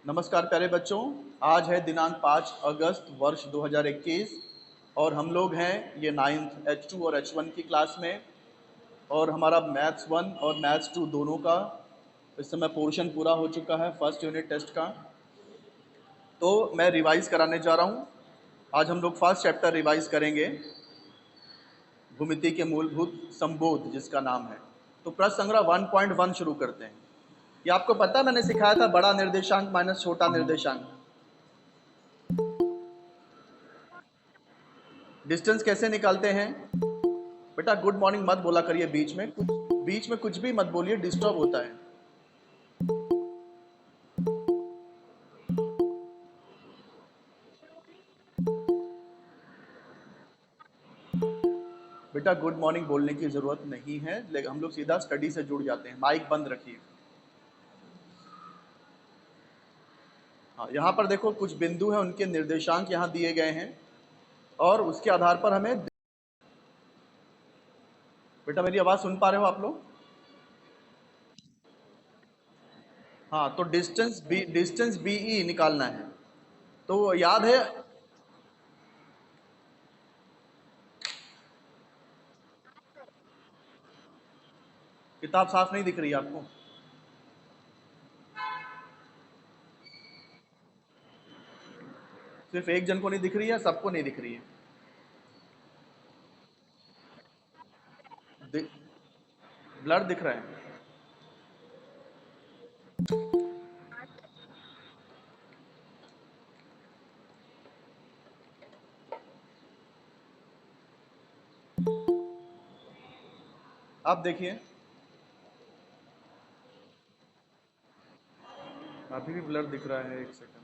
नमस्कार प्यारे बच्चों। आज है दिनांक 5 अगस्त वर्ष 2021 और हम लोग हैं ये नाइन्थ H2 और H1 की क्लास में। और हमारा मैथ्स 1 और मैथ्स 2 दोनों का इस समय पोर्शन पूरा हो चुका है फर्स्ट यूनिट टेस्ट का। तो मैं रिवाइज कराने जा रहा हूँ। आज हम लोग फर्स्ट चैप्टर रिवाइज करेंगे, भूमिति के मूलभूत संबोध जिसका नाम है। तो प्रश्न संग्रह 1.1 शुरू करते हैं। ये आपको पता है मैंने सिखाया था बड़ा निर्देशांक माइनस छोटा निर्देशांक। डिस्टेंस कैसे निकालते हैं? बेटा गुड मॉर्निंग मत बोला करिए बीच में कुछ भी मत बोलिए, डिस्टर्ब होता है। बेटा गुड मॉर्निंग बोलने की जरूरत नहीं है, लेकिन हम लोग सीधा स्टडी से जुड़ जाते हैं। माइक बंद रखिए। हाँ, यहाँ पर देखो कुछ बिंदु हैं, उनके निर्देशांक यहाँ दिए गए हैं और उसके आधार पर हमें। बेटा मेरी आवाज सुन पा रहे हो आप लोग? हाँ, तो डिस्टेंस बीई निकालना है। तो याद है, किताब साफ नहीं दिख रही है आपको? सिर्फ एक जन को नहीं दिख रही है, सबको नहीं दिख रही है? ब्लर दिख रहा है? आप देखिए, अभी भी ब्लर दिख रहा है। एक सेकंड रुको।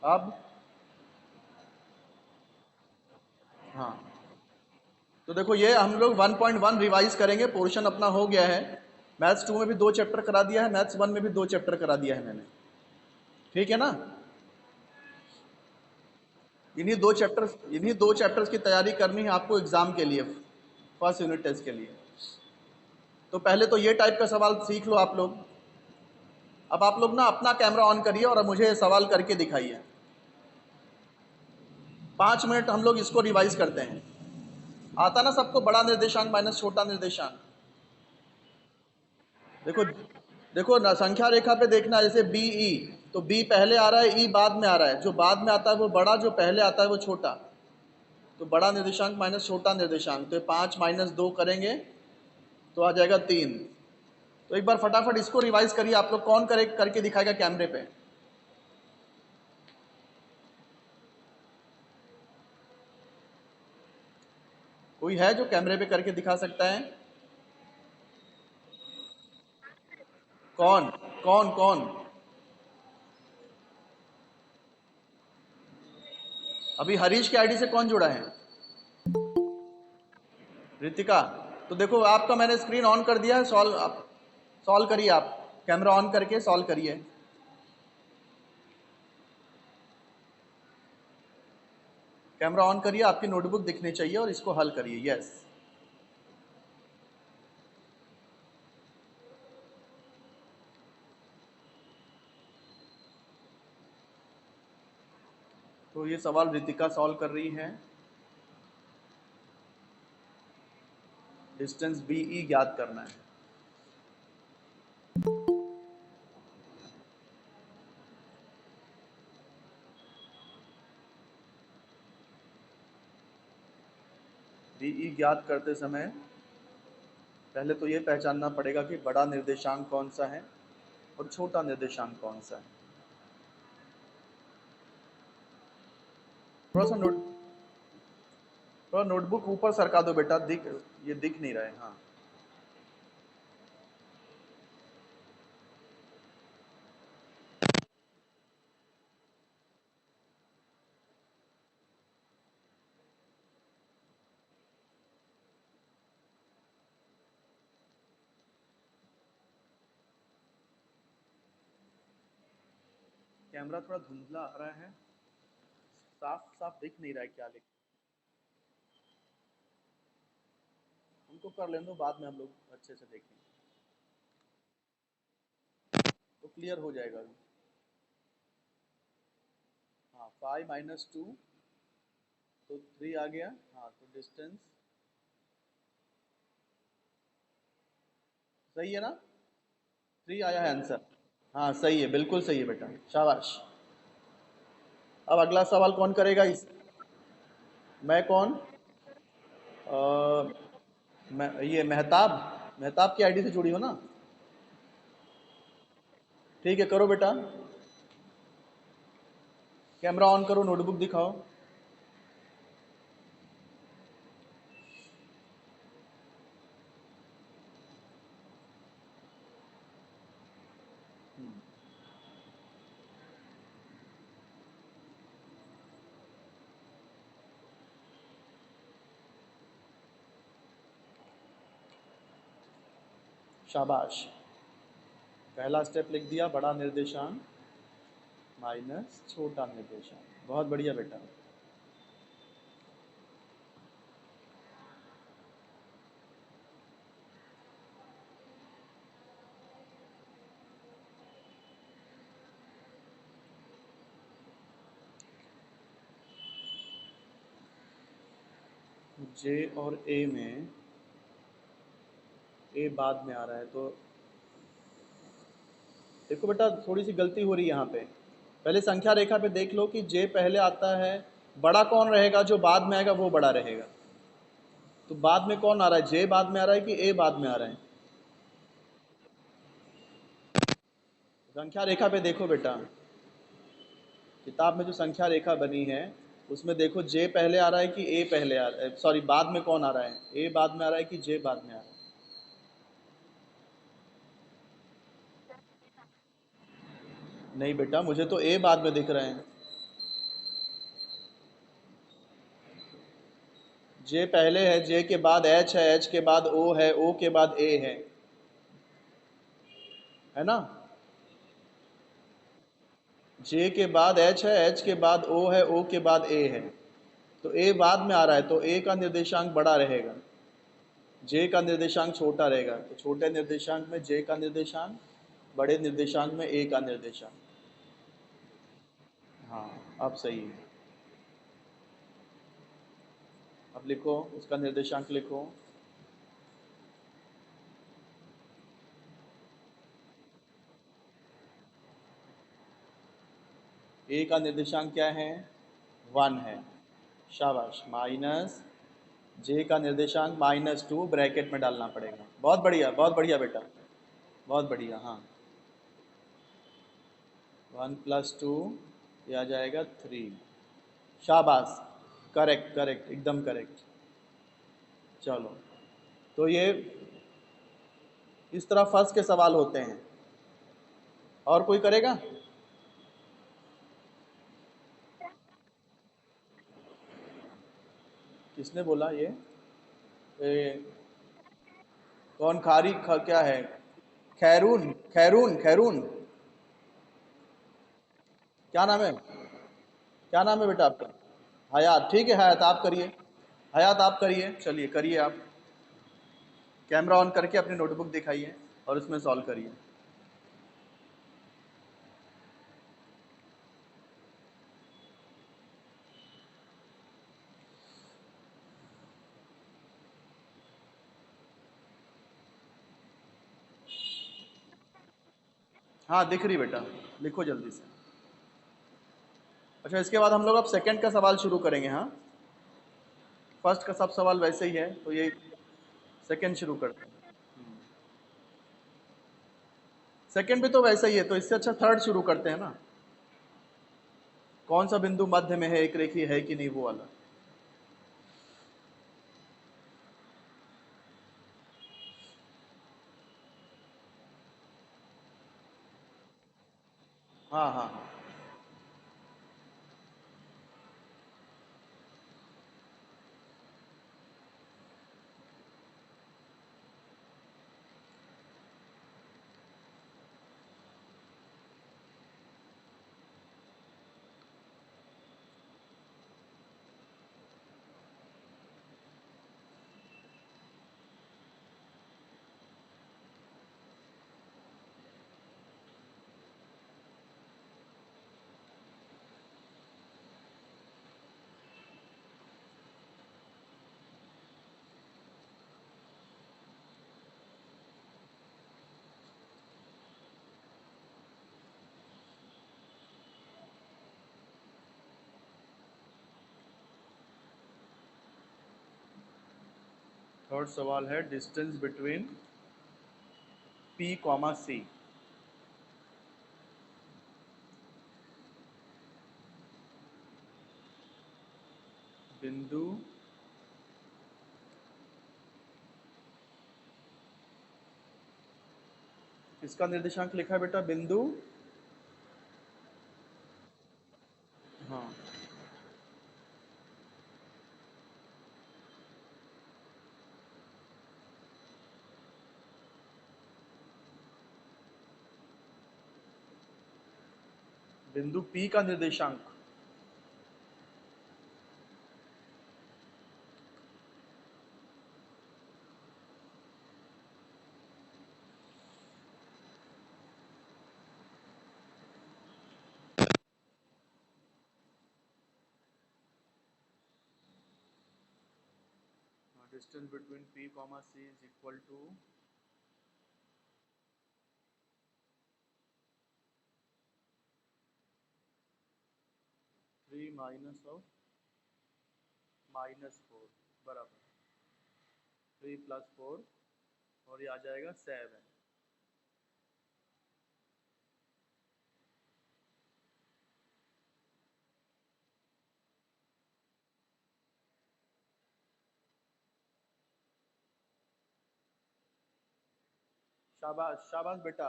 अब हाँ, तो देखो ये हम लोग 1.1 रिवाइज करेंगे, पोर्शन अपना हो गया है। मैथ्स 2 में भी 2 चैप्टर करा दिया है, मैथ्स 1 में भी 2 चैप्टर करा दिया है मैंने। ठीक है ना? इन्हीं दो चैप्टर्स की तैयारी करनी है आपको एग्जाम के लिए, फर्स्ट यूनिट टेस्ट के लिए। तो पहले तो ये टाइप का सवाल सीख लो आप लोग। अब आप लोग ना अपना कैमरा ऑन करिए और मुझे सवाल करके दिखाइए। 5 मिनट हम लोग इसको रिवाइज करते हैं। आता ना सबको बड़ा निर्देशांक माइनस छोटा निर्देशांक? देखो, देखो ना, संख्या रेखा पे देखना, जैसे बी ई, तो बी पहले आ रहा है, ई बाद में आ रहा है। जो बाद में आता है वो बड़ा, जो पहले आता है वो छोटा। तो बड़ा निर्देशांक माइनस छोटा निर्देशांक, तो 5 - 2 करेंगे तो आ जाएगा 3। तो एक बार फटाफट इसको रिवाइज करिए आप लोग। कौन करे करके दिखाएगा कैमरे पे? कोई है जो कैमरे पे करके दिखा सकता है? कौन? कौन कौन? अभी हरीश के आईडी से कौन जुड़ा है? रितिका। तो देखो आपका मैंने स्क्रीन ऑन कर दिया है। सॉल्व आप सॉल्व करिए, आप कैमरा ऑन करके सॉल्व करिए। कैमरा ऑन करिए, आपकी नोटबुक दिखनी चाहिए और इसको हल करिए। यस। तो ये सवाल रितिका सॉल्व कर रही है। डिस्टेंस बी ई ज्ञात करना है। बी ई ज्ञात करते समय पहले तो ये पहचानना पड़ेगा कि बड़ा निर्देशांक कौन सा है और छोटा निर्देशांक कौन सा है। थोड़ा सा नोट थोड़ा नोटबुक ऊपर सरका दो बेटा, ये दिख नहीं रहा है। हाँ, कैमरा थोड़ा धुंधला आ रहा है, साफ साफ दिख नहीं रहा है क्या लिख। उनको कर लेने दो, बाद में हम लोग अच्छे से देखेंगे, तो क्लियर हो जाएगा अभी। हाँ 5 - 2 तो 3 आ गया। हाँ तो डिस्टेंस सही है ना, 3 आया है आंसर। हाँ सही है, बिल्कुल सही है बेटा, शाबाश। अब अगला सवाल कौन करेगा इस, मैं कौन, मैं ये मेहताब, मेहताब की आईडी से जुड़ी हो ना, ठीक है करो बेटा, कैमरा ऑन करो, नोटबुक दिखाओ। शाबाश, पहला स्टेप लिख दिया, बड़ा निर्देशांक माइनस छोटा निर्देशांक, बहुत बढ़िया बेटा। जे और ए में, ए बाद में आ रहा है, तो देखो बेटा थोड़ी सी गलती हो रही है यहाँ पे। पहले संख्या रेखा पे देख लो कि जे पहले आता है, बड़ा कौन रहेगा, जो बाद में आएगा वो बड़ा रहेगा। तो बाद में कौन आ रहा है, जे बाद में आ रहा है कि ए बाद में आ रहा है? संख्या रेखा पे देखो बेटा, किताब में जो संख्या रेखा बनी है उसमें देखो जे पहले आ रहा है कि ए पहले आ रहा है, सॉरी बाद में कौन आ रहा है, ए बाद में आ रहा है कि जे बाद में आ रहा है? नहीं बेटा, मुझे तो ए बाद में दिख रहे हैं। जे पहले है, जे के बाद एच है, एच के बाद ओ है, ओ के बाद ए है ना? जे के बाद एच है, एच के बाद ओ है, ओ के बाद ए है, तो ए बाद में आ रहा है, तो ए का निर्देशांक बड़ा रहेगा, जे का निर्देशांक छोटा रहेगा, तो छोटे निर्देशांक में जे का निर्देशांक, बड़े निर्देशांक में ए का निर्देशांक। हाँ अब सही है। अब लिखो, उसका निर्देशांक लिखो। ए का निर्देशांक क्या है, 1 है, शाबाश, माइनस जे का निर्देशांक -2, ब्रैकेट में डालना पड़ेगा, बहुत बढ़िया, बहुत बढ़िया बेटा, बहुत बढ़िया। हाँ 1 + 2 ये आ जाएगा 3, शाबाश, करेक्ट करेक्ट, एकदम करेक्ट। चलो, तो ये इस तरह फर्स्ट के सवाल होते हैं। और कोई करेगा? किसने बोला ये कौन क्या है, खैरून, खैरून, खैरून, क्या नाम है, क्या नाम है बेटा आपका? हयात, ठीक है हयात, आप करिए, हयात आप करिए, चलिए करिए आप, कैमरा ऑन करके अपनी नोटबुक दिखाइए और उसमें सॉल्व करिए। हाँ दिख रही बेटा, लिखो जल्दी से। अच्छा, इसके बाद हम लोग अब सेकंड का सवाल शुरू करेंगे। हाँ, फर्स्ट का सब सवाल वैसे ही है, तो ये सेकंड शुरू करते हैं। सेकंड भी तो वैसा ही है, तो इससे अच्छा थर्ड शुरू करते हैं ना। कौन सा बिंदु मध्य में है, एक रेखीय है कि नहीं, वो वाला। हाँ हाँ हाँ, थर्ड सवाल है डिस्टेंस बिटवीन पी कॉमा सी। बिंदु किसका निर्देशांक लिखा है बेटा? बिंदु, हाँ, बिंदु पी का निर्देशांक। Distance between P comma C is equal to 3 minus of -4 बराबर 3 प्लस 4 और ये आ जाएगा 7। शाबाश शाबाश बेटा।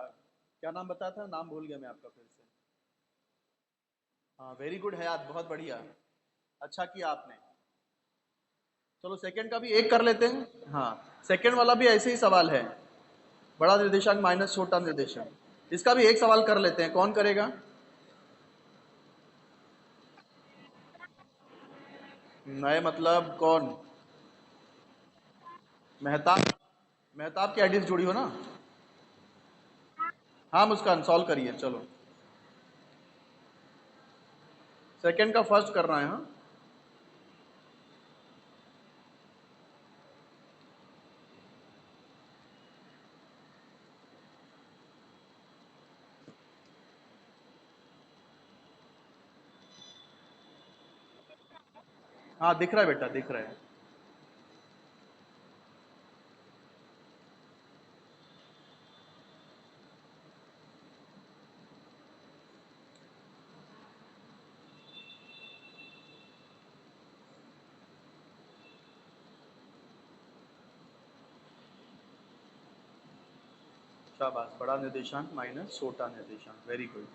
क्या नाम बताया था? नाम भूल गया मैं आपका फिर से। हाँ, वेरी गुड हयात, बहुत बढ़िया, अच्छा किया आपने। चलो सेकंड का भी एक कर लेते हैं। हाँ, सेकंड वाला भी ऐसे ही सवाल है, बड़ा निर्देशांक माइनस छोटा निर्देशांक। इसका भी एक सवाल कर लेते हैं, कौन करेगा? नए मतलब कौन? मेहताब। मेहताब की आईडी से जुड़ी हो ना? हाँ मुस्कान, सॉल्व करिए चलो। सेकंड का फर्स्ट करना है, हाँ। हाँ दिख रहा है बेटा, दिख रहा है। शाबाश, बड़ा निर्देशांक माइनस छोटा निर्देशांक, वेरी गुड।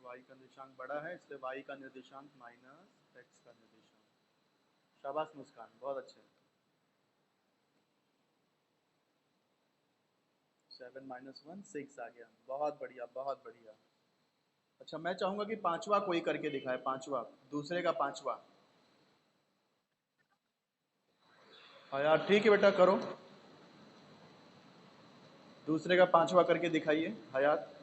y का निर्देशांक बड़ा है इसलिए y का निर्देशांक माइनस x का निर्देशांक। शाबाश मुस्कान, बहुत अच्छे। 7 माइनस 1 6 आ गया, बहुत बढ़िया बहुत बढ़िया। अच्छा, मैं चाहूंगा कि पांचवा कोई करके दिखाए, पांचवा, दूसरे का पांचवा। हाँ यार ठीक है बेटा, करो। दूसरे का पांचवा करके दिखाइए हयात।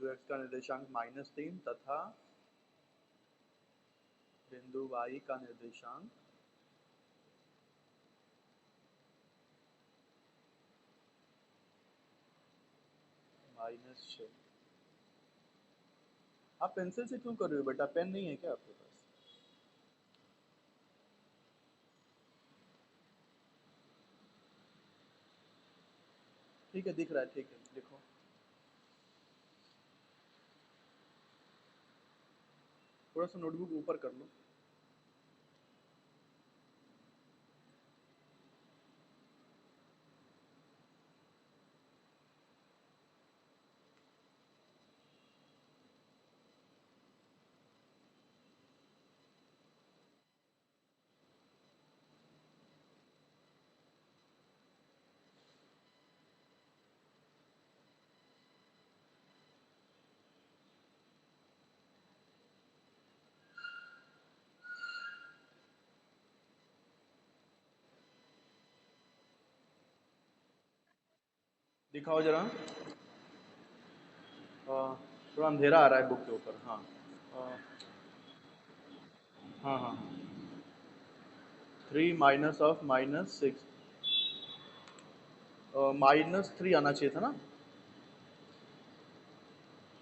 बिंदु x का निर्देशांक -3 तथा बिंदु y का निर्देशांक -6। आप पेंसिल से क्यों कर रहे हो बेटा? पेन नहीं है क्या आपके पास? ठीक है, दिख रहा है, ठीक है, लिखो। थोड़ा सा नोटबुक ऊपर कर लो। दिखाओ जरा। थोड़ा अंधेरा आ रहा है बुक के ऊपर। हाँ, हाँ, हाँ, हाँ। 3 माइनस ऑफ -6, -3 आना चाहिए था ना?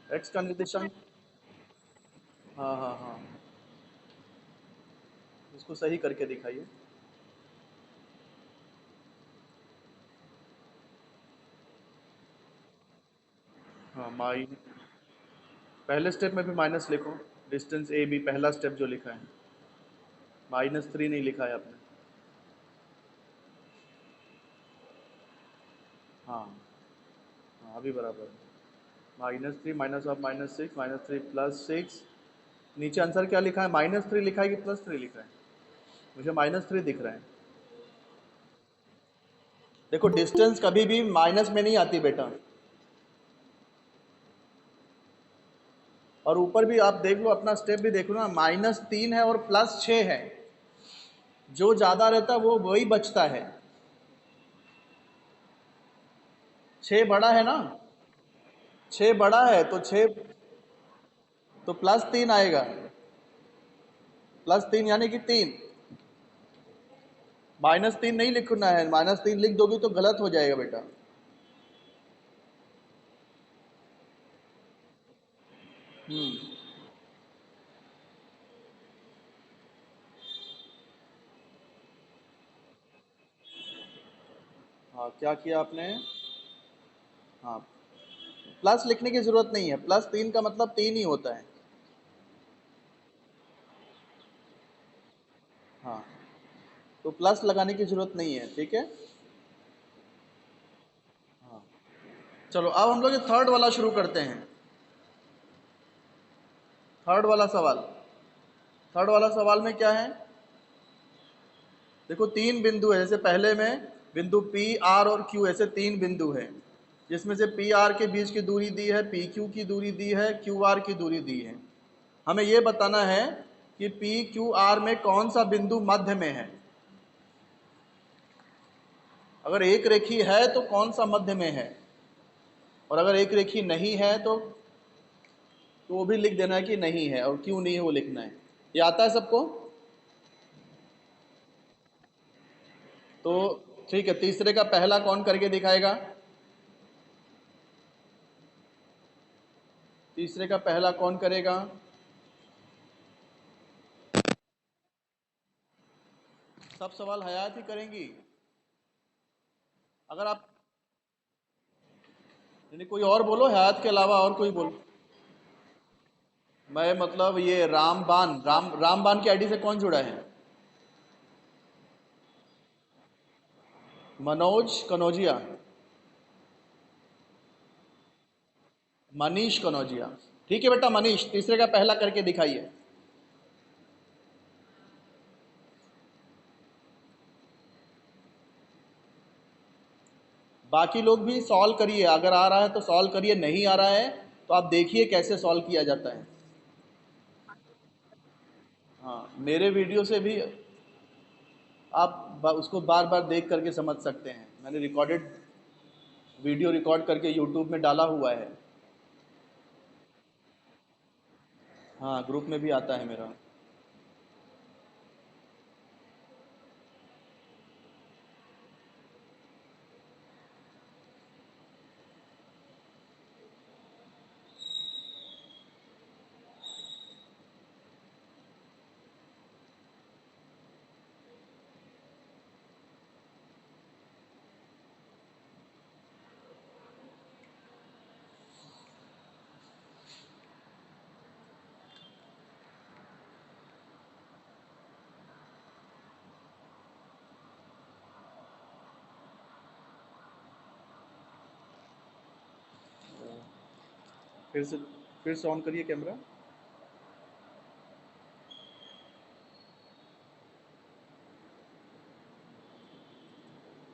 x का निर्देशांक। हाँ, हाँ, हाँ। इसको सही करके दिखाइए। हाँ, पहले स्टेप में भी माइनस लिखो। डिस्टेंस ए बी पहला स्टेप जो लिखा है, -3 नहीं लिखा है आपने। हाँ, हाँ, अभी बराबर है। -3 माइनस ऑफ -6, -3 +6। नीचे आंसर क्या लिखा है? -3 लिखा है कि +3 लिखा है? मुझे -3 दिख रहा है। देखो, डिस्टेंस कभी भी माइनस में नहीं आती बेटा। और ऊपर भी आप देख लो, अपना स्टेप भी देख लो ना, -3 है और +6 है। जो ज्यादा रहता है वो वही बचता है। 6 बड़ा है ना? 6 बड़ा है तो 6, तो +3 आएगा। +3 यानी कि 3। -3 नहीं लिखना है, -3 लिख दोगे तो गलत हो जाएगा बेटा। हम्म। हाँ, क्या किया आपने? हाँ, प्लस लिखने की जरूरत नहीं है। +3 का मतलब 3 ही होता है। हाँ, तो प्लस लगाने की जरूरत नहीं है, ठीक है। हाँ, चलो अब हम लोग ये थर्ड वाला शुरू करते हैं। थर्ड वाला सवाल। थर्ड वाला सवाल में क्या है? देखो, 3 बिंदु है। जैसे पहले में बिंदु P, R और Q, ऐसे 3 बिंदु हैं, जिसमें से पी आर के बीच की दूरी दी है, पी क्यू की दूरी दी है, क्यू आर की दूरी दी है। हमें यह बताना है कि पी क्यू आर में कौन सा बिंदु मध्य में है। अगर एक रेखी है तो कौन सा मध्य में है, और अगर एक रेखी नहीं है तो वो भी लिख देना है कि नहीं है, और क्यों नहीं है वो लिखना है। ये आता है सबको? तो ठीक है, तीसरे का पहला कौन करके दिखाएगा? तीसरे का पहला कौन करेगा? सब सवाल हयात ही करेंगी? अगर आप, यानी कोई और बोलो, हयात के अलावा और कोई बोलो। मैं मतलब ये रामबान की आईडी से कौन जुड़ा है? मनोज कनौजिया। मनीष कनौजिया। ठीक है बेटा, मनीष तीसरे का पहला करके दिखाइए। बाकी लोग भी सॉल्व करिए, अगर आ रहा है तो सॉल्व करिए, नहीं आ रहा है तो आप देखिए कैसे सॉल्व किया जाता है। हाँ, मेरे वीडियो से भी आप उसको बार बार देख करके समझ सकते हैं। मैंने रिकॉर्डेड वीडियो रिकॉर्ड करके यूट्यूब में डाला हुआ है। हाँ, ग्रुप में भी आता है मेरा। फिर से फिर से ऑन करिए कैमरा।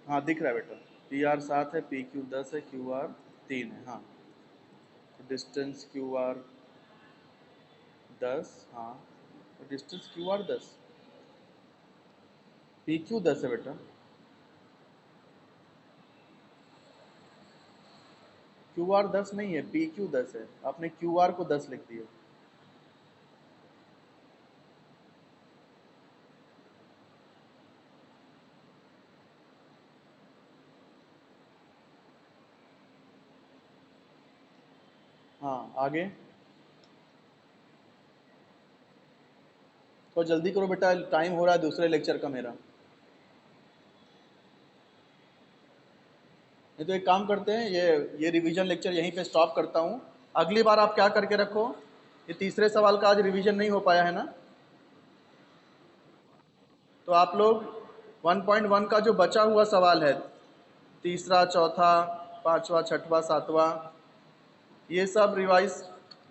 हाँ, दिख रहा है बेटा। पी आर 7 है, पी क्यू 10 है, क्यू आर 3 है। हाँ, तो डिस्टेंस क्यू आर 10। हाँ, तो distance Q R 10, P Q 10 है बेटा। क्यू आर 10 नहीं है, पी क्यू 10 है। आपने क्यू आर को 10 लिख दिया। हाँ, आगे। तो जल्दी करो बेटा, टाइम हो रहा है दूसरे लेक्चर का मेरा। नहीं तो एक काम करते हैं, ये रिवीजन लेक्चर यहीं पे स्टॉप करता हूँ। अगली बार आप क्या करके रखो, ये तीसरे सवाल का आज रिवीजन नहीं हो पाया है ना, तो आप लोग 1.1 का जो बचा हुआ सवाल है, तीसरा, चौथा, पांचवा, छठवा, सातवां, ये सब रिवाइज,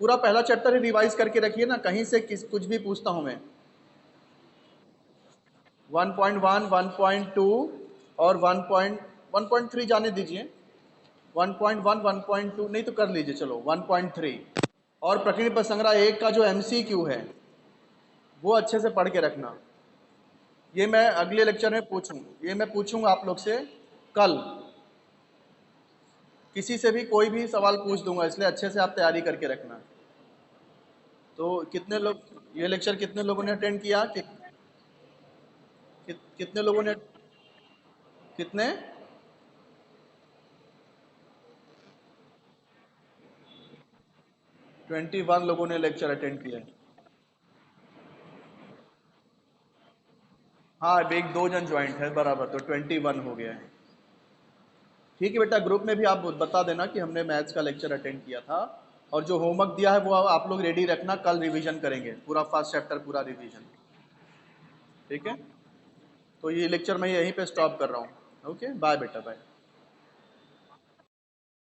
पूरा पहला चैप्टर ही रिवाइज करके रखिए ना, कहीं से कुछ भी पूछता हूँ मैं। 1.1, 1.2 और 1.3 जाने दीजिए। 1.1, 1.2 नहीं तो कर लीजिए, चलो 1.3। और प्रकृति पर संग्रह एक का जो एमसीक्यू है वो अच्छे से पढ़ के रखना। ये मैं अगले लेक्चर में ये मैं पूछूंगा आप लोग से कल। किसी से भी कोई भी सवाल पूछ दूंगा, इसलिए अच्छे से आप तैयारी करके रखना। तो कितने लोग, ये लेक्चर कितने लोगों ने अटेंड किया कितने लोगों ने, कितने? 21 लोगों ने लेक्चर अटेंड किया है। हाँ, अब एक दो जन ज्वाइंट है, बराबर, तो 21 हो गया है। ठीक है बेटा, ग्रुप में भी आप बता देना कि हमने मैथ्स का लेक्चर अटेंड किया था। और जो होमवर्क दिया है वो आप लोग रेडी रखना, कल रिवीजन करेंगे पूरा फर्स्ट चैप्टर, पूरा रिवीजन। ठीक है, तो ये लेक्चर मैं यहीं पे स्टॉप कर रहा हूँ। ओके, बाय बेटा, बाय।